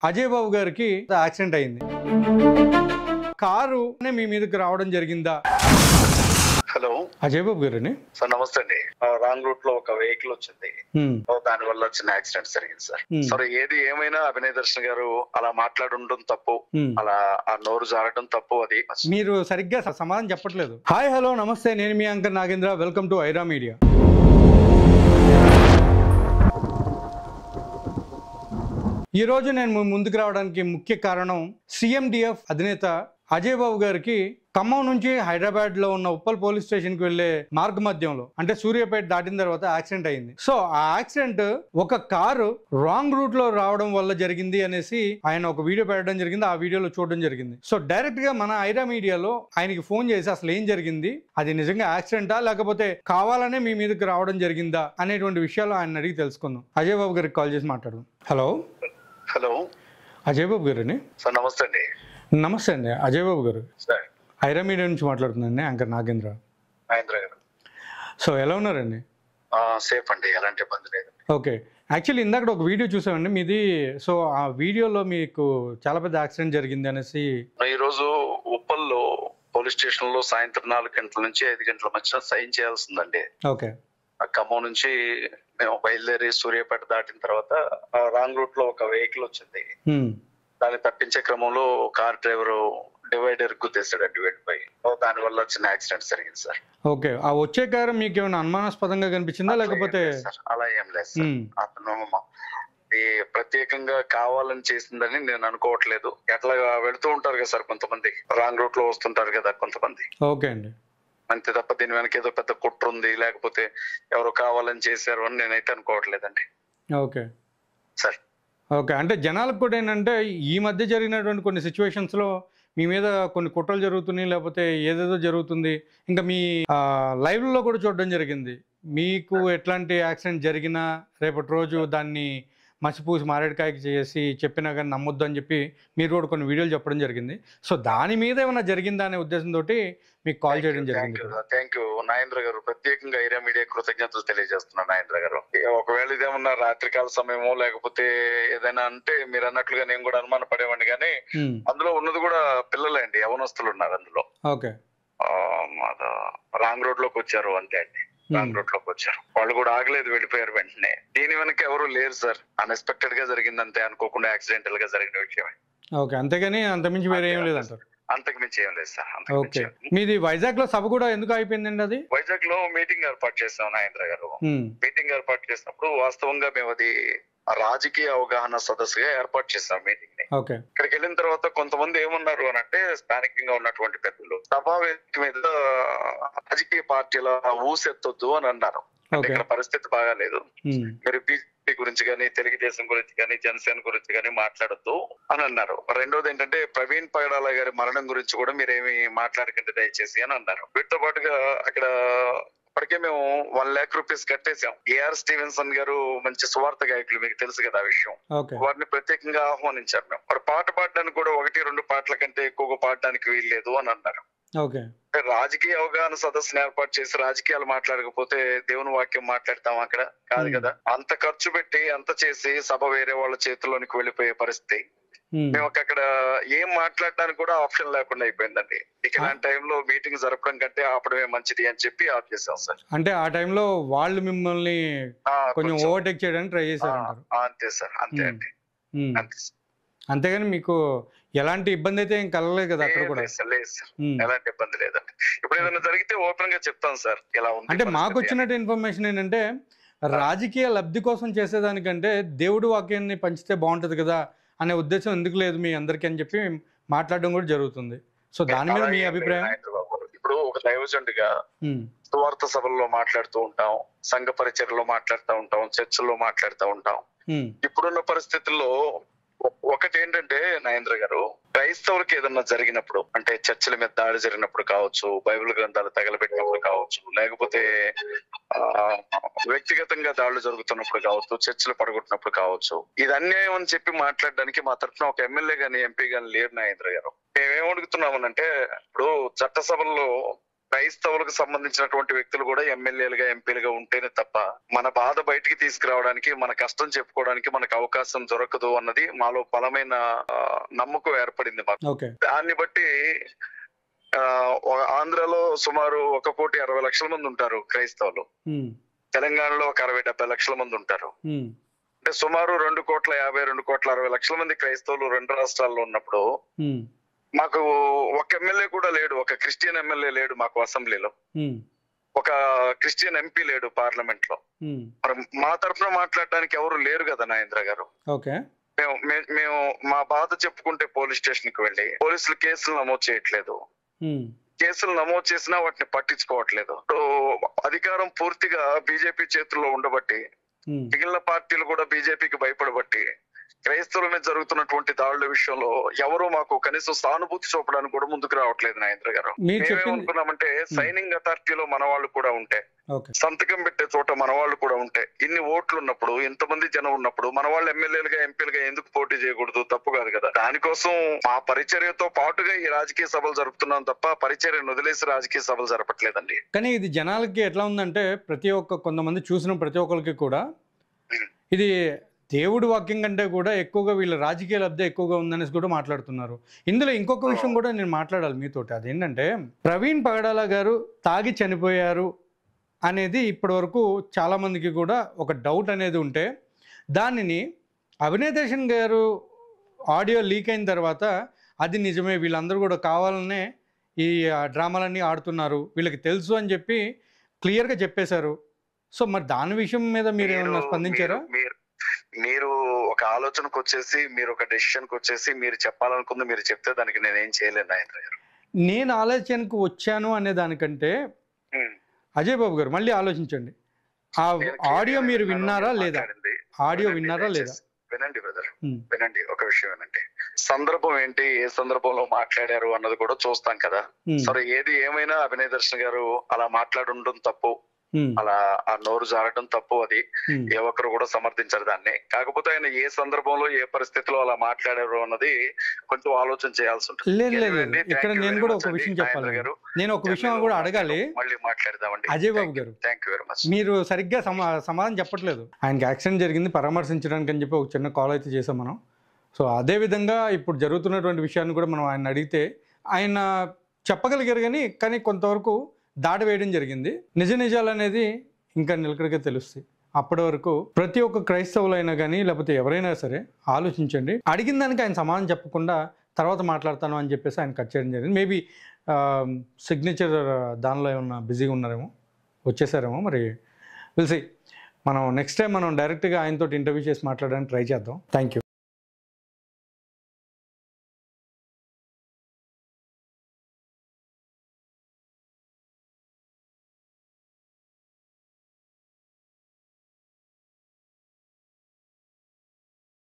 అజయ్ బాబు గారికి యాక్సిడెంట్ అయింది. కారు మీ మీదకి రావడం జరిగిందా? హలో అజయ్ బాబు గారని సార్, నమస్తే అండి. రాంగ్ రూట్ లో ఒక వెహికల్ వచ్చింది, దాని వల్ల వచ్చిన యాక్సిడెంట్ జరిగింది సార్. సార్ ఏది ఏమైనా అభినయ్ దర్శన్ గారు అలా మాట్లాడడం తప్పు, అలా ఆ నోరు జారడం తప్పు. అది మీరు సరిగ్గా సమాధానం చెప్పట్లేదు. హాయ్ హలో నమస్తే, నేను మీ anchor Nagendra. Welcome to Aira media. ఈ రోజు నేను ముందుకు రావడానికి ముఖ్య కారణం సిఎండిఎఫ్ అధినేత అజయ్ బాబు గారికి ఖమ్మం నుంచి హైదరాబాద్ లో ఉన్న ఉప్పల్ పోలీస్ స్టేషన్ కి వెళ్లే మార్గ మధ్యంలో అంటే సూర్యాపేట దాటిన తర్వాత యాక్సిడెంట్ అయింది. సో ఆ యాక్సిడెంట్ ఒక కారు రాంగ్ రూట్ లో రావడం వల్ల జరిగింది అనేసి ఆయన ఒక వీడియో పెట్టడం జరిగింది. ఆ వీడియోలో చూడడం జరిగింది. సో డైరెక్ట్ గా మన ఐరా మీడియాలో ఆయనకి ఫోన్ చేసి అసలు ఏం జరిగింది, అది నిజంగా యాక్సిడెంటా లేకపోతే కావాలనే మీ మీదకి రావడం జరిగిందా అనేటువంటి విషయాలు ఆయన అడిగి తెలుసుకుందాం. అజయ్ బాబు గారికి కాల్ చేసి మాట్లాడదాం. హలో హలో అజయ్ బాబు గారని సార్, నమస్తే అండి. నమస్తే అండి అజయ్ బాబు గారు. సార్ ఐరా మీడియా నుంచి మాట్లాడుతున్నాండి, యాంకర్ నాగేంద్ర. నాగేంద్ర గారు. సో ఎలా ఉన్నారండి? సేఫ్ అండి, ఎలాంటి ఇబ్బంది లేదు. ఓకే, యాక్చువల్లీ ఇందాక ఒక వీడియో చూసామండి మీది. సో ఆ వీడియోలో మీకు చాలా పెద్ద యాక్సిడెంట్ జరిగింది అనేసి. ఈ రోజు ఉప్పల్లో పోలీస్ స్టేషన్ లో సాయంత్రం 4 గంటల నుంచి 5 గంటల మధ్య సైన్ చేయాల్సిందండి. ఓకే, ఖమ్మం నుంచి మేము బయలుదేరి సూర్యాపేట దాటిన తర్వాత రాంగ్ రూట్ లో ఒక వెహికల్ వచ్చింది. దాన్ని తప్పించే క్రమంలో కార్ డ్రైవర్ డివైడర్ గుద్దేశాడండి, వెళ్ళిపోయి. దాని వల్ల వచ్చిన యాక్సిడెంట్ జరిగింది సార్. ఓకే, ఆ వచ్చే కారు మీకు ఏమైనా అనుమానాస్పదంగా కనిపించిందా లేకపోతే? అలా ఏం లేదు సార్. అతను ప్రత్యేకంగా కావాలని చేసిందని నేను అనుకోవట్లేదు. ఎట్లా వెళుతూ ఉంటారు కదా సార్ కొంతమంది, రాంగ్ రూట్ లో వస్తుంటారు కదా కొంతమంది. ఓకే అండి, అంతే తప్ప దీని వెనక ఏదో పెద్ద కుట్ర ఉంది లేకపోతే ఎవరు కావాలని చేశారు అని నేనైతే అనుకోవట్లేదండి. Okay sir. ఓకే, అంటే జనాలకు కూడా ఏంటంటే ఈ మధ్య జరిగినటువంటి కొన్ని సిచ్యువేషన్స్లో మీ మీద కొన్ని కుట్రలు జరుగుతున్నాయి లేకపోతే ఏదేదో జరుగుతుంది. ఇంకా మీ లైవ్లో కూడా చూడడం జరిగింది. మీకు ఎట్లాంటి యాక్సిడెంట్ జరిగినా రేపటి రోజు దాన్ని మసిపూసి మారేడుకాయకి చేసి చెప్పినా కానీ నమ్మొద్దు అని చెప్పి మీరు కూడా కొన్ని వీడియోలు చెప్పడం జరిగింది. సో దాని మీద ఏమైనా జరిగిందా అనే ఉద్దేశంతో మీకు కాల్ చేయడం జరిగింది. థ్యాంక్ యూ నాగేంద్ర గారు. ప్రత్యేకంగా ఐరా మీడియా కృతజ్ఞతలు తెలియజేస్తున్నాను నాగేంద్ర గారు. ఒకవేళ ఇదేమన్నా రాత్రికాల సమయమో లేకపోతే ఏదైనా అంటే మీరు అన్నట్లుగా నేను కూడా అనుమాన పడేవాడిని, కానీ అందులో ఉన్నది కూడా పిల్లలే అండి, యవనస్తులు ఉన్నారు అందులో. ఓకే, రాంగ్ రోడ్ లోకి వచ్చారు అంతే అండి. రాంగ్ రూట్ లోకి వచ్చారు, వాళ్ళు కూడా ఆగలేదు, వెళ్ళిపోయారు వెంటనే. దీని వెనక ఎవరు లేరు సార్, అన్ఎక్స్పెక్టెడ్ గా జరిగింది అంతే, అనుకోకుండా యాక్సిడెంటల్ గా జరిగిన విషయమే. ఓకే, అంతేగాని అంతమించి వేరే ఏం లేదంటారు? అంతకు మించి ఏం లేదు సార్. ఓకే, మీది వైజాగ్ లో సభ కూడా ఎందుకు అయిపోయిందండి? అది వైజాగ్ లో మీటింగ్ ఏర్పాటు చేసాం నాగేంద్ర గారు. మీటింగ్ ఏర్పాటు చేసినప్పుడు వాస్తవంగా మేము అది రాజకీయ అవగాహన సదస్సుగా ఏర్పాటు చేసాం మీటింగ్ ని. ఇక్కడికి వెళ్ళిన తర్వాత కొంతమంది ఏమన్నారు అని అంటే, స్థానికంగా ఉన్నటువంటి పెద్దలు సభా వేదిక మీద రాజకీయ పార్టీల ఊసెత్తొద్దు అని అన్నారు. అంటే ఇక్కడ పరిస్థితి బాగాలేదు, మీరు బీజేపీ గురించి కానీ తెలుగుదేశం గురించి కానీ జనసేన గురించి కానీ మాట్లాడొద్దు అని అన్నారు. రెండోది ఏంటంటే, ప్రవీణ్ పగడాల గారి మరణం గురించి కూడా మీరేమి మాట్లాడకండి దయచేసి అని అన్నారు. వీటితో పాటుగా అక్కడ ఇప్పటికే మేము 1 lakh rupees కట్టేసాం. ఏఆర్ స్టీవెన్సన్ గారు మంచి స్వార్థ గాయకులు, మీకు తెలుసు కదా ఆ విషయం. వారిని ప్రత్యేకంగా ఆహ్వానించారు మేము. వారు పాట పాడడానికి కూడా 1-2 పాటల కంటే ఎక్కువగా పాడడానికి వీల్లేదు అని అన్నారు. రాజకీయ అవగాహన సదస్సును ఏర్పాటు చేసి రాజకీయాలు మాట్లాడకపోతే దేవుని వాక్యం మాట్లాడతాం అక్కడ? కాదు కదా. అంత ఖర్చు పెట్టి అంత చేసి సభ వేరే వాళ్ళ చేతుల్లోనికి వెళ్ళిపోయే పరిస్థితి. మేము అక్కడ ఏం మాట్లాడడానికి కూడా ఆప్షన్ లేకుండా అయిపోయిందండి. ఇలాంటి టైంలో మీటింగ్ జరపడం కంటే ఆపడమే మంచిది అని చెప్పి ఆఫ్ చేసాం సార్. అంటే ఆ టైంలో వాళ్ళు మిమ్మల్ని కొంచెం ఓవర్టేక్ చేయడానికి ట్రై చేశారు? అంతే సార్, అంతే అండి. అంతేగాని మీకు ఎలాంటి ఇబ్బంది అయితే ఏం కలగలేదు కదా అక్కడ కూడా? లేదు సార్, ఎలాంటి ఇబ్బంది లేదండి. ఇప్పుడు ఏదైనా జరిగితే ఓపెన్ గా చెప్తాను సార్ ఇలా ఉంది. అంటే మాకు వచ్చినట్టు ఇన్ఫర్మేషన్ ఏంటంటే, రాజకీయ లబ్ధి కోసం చేసేదానికంటే దేవుడు వాక్యాన్ని పంచితే బాగుంటది కదా అనే ఉద్దేశం ఎందుకు లేదు మీ అందరికీ అని చెప్పి మాట్లాడడం కూడా జరుగుతుంది. సో దాని మీద మీ అభిప్రాయం? ఇప్పుడు ఒక దైవజనుడిగా సువార్త సభల్లో మాట్లాడుతూ ఉంటాం, సంఘ పరిచర్లో మాట్లాడుతూ ఉంటాం, చర్చల్లో మాట్లాడుతూ ఉంటాం. ఇప్పుడున్న పరిస్థితుల్లో ఒకటి ఏంటంటే నాగేంద్ర గారు, క్రైస్తవులకి ఏదన్నా జరిగినప్పుడు అంటే చర్చిల మీద దాడి జరిగినప్పుడు కావచ్చు, బైబిల్ గ్రంథాలు తగలబెట్టినప్పుడు కావచ్చు, లేకపోతే వ్యక్తిగతంగా దాడులు జరుగుతున్నప్పుడు కావచ్చు, చర్చలు పడగొట్టినప్పుడు కావచ్చు, ఇది అన్యాయం అని చెప్పి మాట్లాడడానికి మా తరఫున ఒక ఎమ్మెల్యే గాని ఎంపీ గాని లేరు నాగేంద్ర గారు. మేమేం అడుగుతున్నామనంటే, ఇప్పుడు చట్టసభల్లో క్రైస్తవులకు సంబంధించినటువంటి వ్యక్తులు కూడా ఎమ్మెల్యేలుగా ఎంపీలుగా ఉంటేనే తప్ప మన బాధ బయటికి తీసుకురావడానికి, మన కష్టం చెప్పుకోవడానికి మనకు అవకాశం దొరకదు అన్నది మాలో బలమైన నమ్మకం ఏర్పడింది మాకు. దాన్ని బట్టి ఆంధ్రలో సుమారు 1,60,00,000 మంది ఉంటారు క్రైస్తవులు. తెలంగాణలో ఒక 60-70 లక్షల మంది ఉంటారు. అంటే సుమారు 2,50,00,000 2,60,00,000 మంది క్రైస్తవులు 2 రాష్ట్రాల్లో ఉన్నప్పుడు మాకు ఒక ఎమ్మెల్యే కూడా లేడు, ఒక క్రిస్టియన్ ఎమ్మెల్యే లేడు మాకు అసెంబ్లీలో, ఒక క్రిస్టియన్ ఎంపీ లేడు పార్లమెంట్ లో. మరి మా తరఫున మాట్లాడడానికి ఎవరు లేరు కదా నాగేంద్ర గారు. మేము మా బాధ చెప్పుకుంటే పోలీస్ స్టేషన్ కి వెళ్ళి పోలీసులు కేసులు నమోదు చేయట్లేదు, కేసులు నమోదు చేసినా వాటిని పట్టించుకోవట్లేదు. అధికారం పూర్తిగా బీజేపీ చేతుల్లో ఉండబట్టి, మిగిలిన పార్టీలు కూడా బీజేపీకి భయపడబట్టి క్రైస్తవుల మీద జరుగుతున్నటువంటి దాడుల విషయంలో ఎవరు మాకు కనీసం సానుభూతి చూపడానికి కూడా ముందుకు రావట్లేదు నాగేంద్ర గారు. మేమేమనుకున్నామంటే సైనింగ్ అథారిటీలో మన వాళ్ళు కూడా ఉంటే, సంతకం పెట్టే చోట మన వాళ్ళు కూడా ఉంటే, ఇన్ని ఓట్లు ఉన్నప్పుడు, ఇంతమంది జనం ఉన్నప్పుడు మన వాళ్ళు ఎమ్మెల్యేలుగా ఎంపీలుగా ఎందుకు పోటీ చేయకూడదు? తప్పు కాదు కదా. దానికోసం మా పరిచర్యతో పాటుగా ఈ రాజకీయ సభలు జరుపుతున్నాం తప్ప పరిచర్యను వదిలేసి రాజకీయ సభలు జరపట్లేదండి. కానీ ఇది జనాలకి ఎట్లా ఉందంటే, కొంతమంది చూసిన ప్రతి ఒక్కరికి కూడా ఇది దేవుడి వాక్యం కంటే కూడా ఎక్కువగా వీళ్ళ రాజకీయ లబ్ధి ఎక్కువగా ఉందనేసి కూడా మాట్లాడుతున్నారు. ఇందులో ఇంకొక విషయం కూడా నేను మాట్లాడాలి మీతోటి. అదేంటంటే, ప్రవీణ్ పగడాల గారు తాగి చనిపోయారు అనేది ఇప్పటి వరకు చాలామందికి కూడా ఒక డౌట్ అనేది ఉంటే, దానిని అభినేదర్శన్ గారు ఆడియో లీక్ అయిన తర్వాత అది నిజమే, వీళ్ళందరూ కూడా కావాలనే ఈ డ్రామాలన్నీ ఆడుతున్నారు, వీళ్ళకి తెలుసు అని చెప్పి క్లియర్గా చెప్పేశారు. సో మరి దాని విషయం మీద మీరు ఏమన్నా స్పందించారా? మీరు ఒక ఆలోచనకు వచ్చేసి, మీరు ఒక డెసిషన్కి వచ్చేసి మీరు చెప్పాలనుకుంది మీరు చెప్తే దానికి నేనేం చేయలేను నాగేంద్ర గారు. నేను ఆలోచనకు వచ్చాను అనే దానికంటే అజయ్ బాబు గారు మళ్ళీ ఆలోచించండి. ఆ ఆడియో మీరు విన్నారా లేదా? ఆడియో విన్నారా లేదా? వినండి బ్రదర్, వినండి. ఒక విషయం వినండి. సందర్భం ఏంటి, ఏ సందర్భంలో మాట్లాడారు అన్నది కూడా చూస్తాం కదా. సరే, ఏది ఏమైనా అభినేదర్శన్ గారు అలా మాట్లాడుండడం తప్పు, అలా ఆ నోరు జారడం తప్పు. అది ఏ ఒక్కరు కూడా సమర్థించరు దాన్ని. కాకపోతే ఆయన ఏ సందర్భంలో ఏ పరిస్థితిలో అలా మాట్లాడారు అన్నది కొంచెం ఆలోచన చేయాల్సి ఉంటుంది. ఇక్కడ నేను కూడా ఒక విషయం చెప్పాలి, నేను ఒక విషయం కూడా అడగాలి. మళ్ళీ మాట్లాడదామండి. అజయ్ బాబు గారు, థ్యాంక్ యూ వెరీ మచ్. మీరు సరిగ్గా సమాధానం చెప్పట్లేదు. ఆయనకి యాక్సిడెంట్ జరిగింది, పరామర్శించడానికి అని చెప్పి ఒక చిన్న కాల్ అయితే చేసాం మనం. సో అదే విధంగా ఇప్పుడు జరుగుతున్నటువంటి విషయాన్ని కూడా మనం ఆయన అడిగితే ఆయన చెప్పగలిగారు, కానీ కొంతవరకు దాడి వేయడం జరిగింది. నిజాలు అనేది ఇంకా నిలకడగా తెలుస్తాయి. అప్పటి వరకు ప్రతి ఒక్క క్రైస్తవులైనా కానీ లేకపోతే ఎవరైనా సరే ఆలోచించండి. అడిగిన దానికి ఆయన సమాధానం చెప్పకుండా తర్వాత మాట్లాడతాను అని చెప్పేసి ఆయన కట్ చేయడం జరిగింది. మేబీ సిగ్నేచర్ దానిలో ఏమన్నా బిజీగా ఉన్నారేమో, వచ్చేసారేమో, మరి విల్ సీ. మనం నెక్స్ట్ టైం మనం డైరెక్ట్గా ఆయనతో ఇంటర్వ్యూ చేసి మాట్లాడడానికి ట్రై చేద్దాం. Thank you.